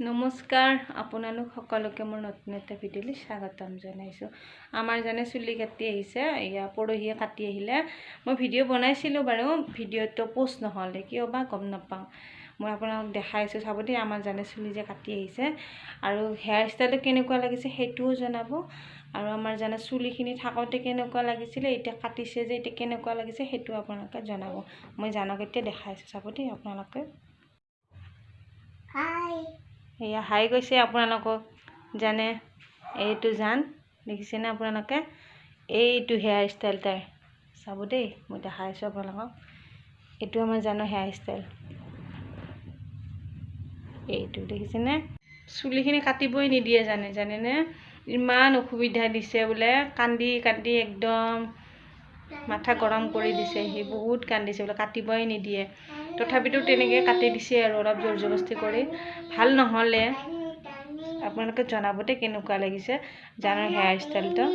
নমস্কাৰ আপোনালোক সকলোকে মোৰ নতুন এটা ভিডিঅ'লৈ স্বাগতম জনাইছোঁ। আমাৰ জানে চুলি কাটি আহিছে, এয়া পৰহিয়ে কাটি আহিলে। মই ভিডিঅ' বনাইছিলোঁ বাৰু, ভিডিঅ'টো পোষ্ট নহ'লে কিয় বা গম নাপাওঁ। মই আপোনালোক দেখাইছোঁ, চাব দেই। আমাৰ জানে চুলি যে কাটি আহিছে আৰু হেয়াৰ ষ্টাইলটো কেনেকুৱা লাগিছে সেইটোও জনাব। আৰু আমাৰ জানে চুলিখিনি থাকোঁতে কেনেকুৱা লাগিছিলে, এতিয়া কাটিছে যে এতিয়া কেনেকুৱা লাগিছে সেইটো আপোনালোকে জনাব। মই জানক এতিয়া দেখাইছোঁ, চাব দেই আপোনালোকে। হাই এয়া হাই গৈছে আপোনালোকক জানে, এইটো জান দেখিছেনে আপোনালোকে, এইটো হেয়াৰ ষ্টাইল তাৰ, চাব দেই। মই দেখাইছোঁ আপোনালোকক, এইটো আমাৰ জানো হেয়াৰ ষ্টাইল, এইটো দেখিছেনে। চুলিখিনি কাটিবই নিদিয়ে জানেনে, ইমান অসুবিধা দিছে বোলে। কান্দি কান্দি একদম মাথা গৰম কৰি দিছে, সি বহুত কান্দিছে বোলে, কাটিবই নিদিয়ে। তথাপিতো তেনেকৈ কাটি দিছে আৰু অলপ জোৰ জবস্তি কৰি। ভাল নহ'লে আপোনালোকে জনাব দেই কেনেকুৱা লাগিছে জানো হেয়াৰ ষ্টাইলটো।